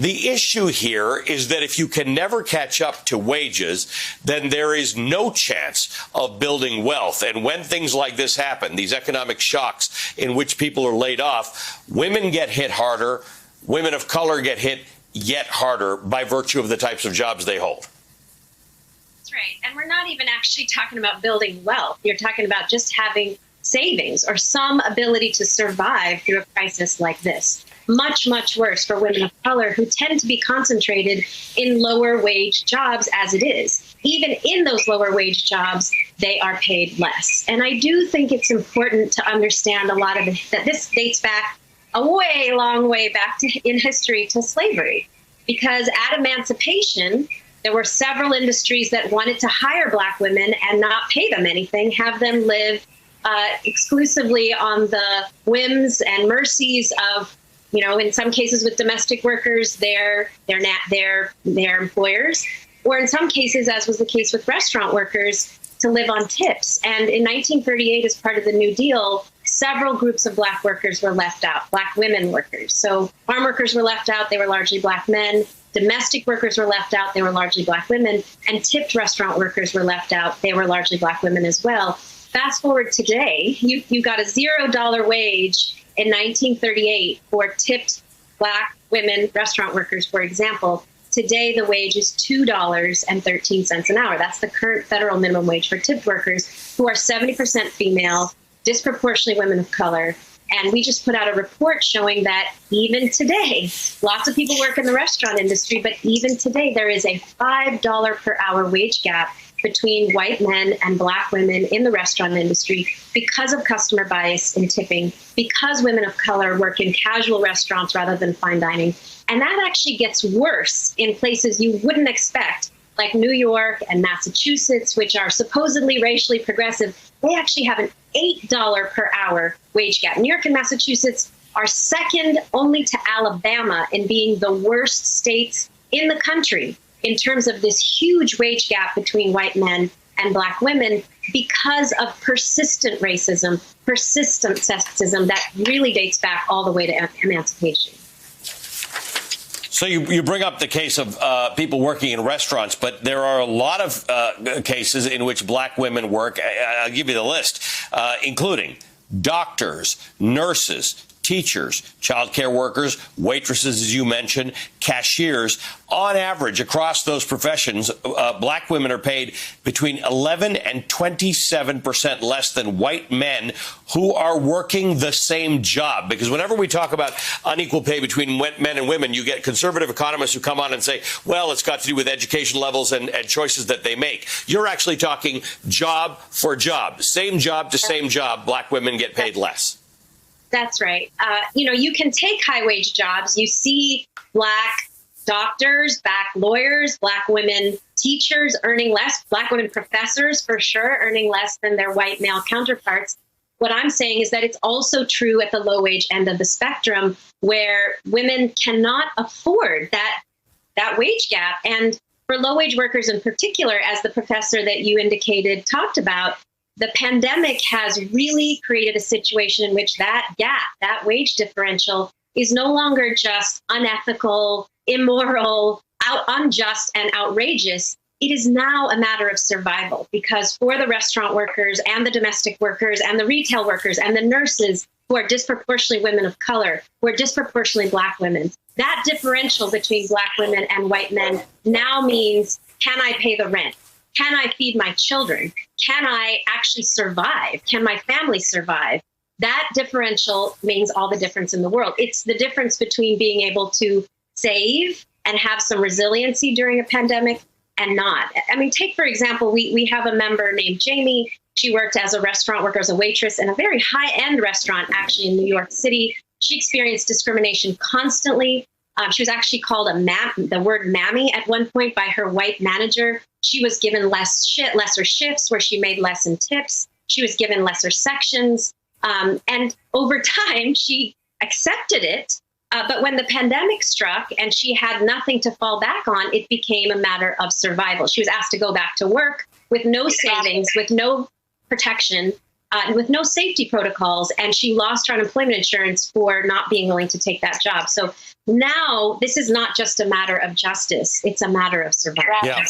The issue here is that if you can never catch up to wages, then there is no chance of building wealth. And when things like this happen, these economic shocks in which people are laid off, women get hit harder. Women of color get hit yet harder by virtue of the types of jobs they hold. That's right. And we're not even actually talking about building wealth. You're talking about just having savings or some ability to survive through a crisis like this. Much, much worse for women of color who tend to be concentrated in lower wage jobs as it is. Even in those lower wage jobs, they are paid less. And I do think it's important to understand a lot of that this dates back a way long way back in history to slavery, because at emancipation, there were several industries that wanted to hire Black women and not pay them anything, have them live exclusively on the whims and mercies of, in some cases with domestic workers, their employers, or in some cases, as was the case with restaurant workers, to live on tips. And in 1938, as part of the New Deal, several groups of Black workers were left out, Black women workers. So farm workers were left out. They were largely Black men. Domestic workers were left out. They were largely Black women. And tipped restaurant workers were left out. They were largely Black women as well. Fast forward today, you got a $0 wage in 1938 for tipped Black women restaurant workers, for example. Today, the wage is $2.13 an hour. That's the current federal minimum wage for tipped workers, who are 70% female, disproportionately women of color. And we just put out a report showing that even today, lots of people work in the restaurant industry, but even today, there is a $5 per hour wage gap between white men and Black women in the restaurant industry because of customer bias in tipping, because women of color work in casual restaurants rather than fine dining. And that actually gets worse in places you wouldn't expect, like New York and Massachusetts, which are supposedly racially progressive. They actually have an $8 per hour wage gap. New York and Massachusetts are second only to Alabama in being the worst states in the country in terms of this huge wage gap between white men and Black women because of persistent racism, persistent sexism that really dates back all the way to emancipation. So you bring up the case of people working in restaurants, but there are a lot of cases in which Black women work. I'll give you the list, including doctors, nurses, teachers, child care workers, waitresses, as you mentioned, cashiers. On average, across those professions, Black women are paid between 11 and 27% less than white men who are working the same job. Because whenever we talk about unequal pay between men and women, you get conservative economists who come on and say, well, it's got to do with education levels and choices that they make. You're actually talking job for job. Same job to same job, Black women get paid less. That's right. You can take high wage jobs. You see Black doctors, Black lawyers, Black women teachers earning less, Black women professors for sure earning less than their white male counterparts. What I'm saying is that it's also true at the low wage end of the spectrum, where women cannot afford that wage gap. And for low wage workers in particular, as the professor that you indicated talked about, the pandemic has really created a situation in which that gap, that wage differential, is no longer just unethical, immoral, unjust, and outrageous. It is now a matter of survival, because for the restaurant workers and the domestic workers and the retail workers and the nurses who are disproportionately women of color, who are disproportionately Black women, that differential between Black women and white men now means, can I pay the rent? Can I feed my children? Can I actually survive? Can my family survive? That differential means all the difference in the world. It's the difference between being able to save and have some resiliency during a pandemic and not. I mean, take, for example, we have a member named Jamie. She worked as a restaurant worker, as a waitress in a very high-end restaurant, actually, in New York City. She experienced discrimination constantly. She was actually called the word mammy at one point by her white manager. She was given lesser shifts where she made less in tips. She was given lesser sections. And over time, she accepted it. But when the pandemic struck and she had nothing to fall back on, it became a matter of survival. She was asked to go back to work with no savings, with no protection. with no safety protocols, and she lost her unemployment insurance for not being willing to take that job. So now this is not just a matter of justice; it's a matter of survival. Yeah.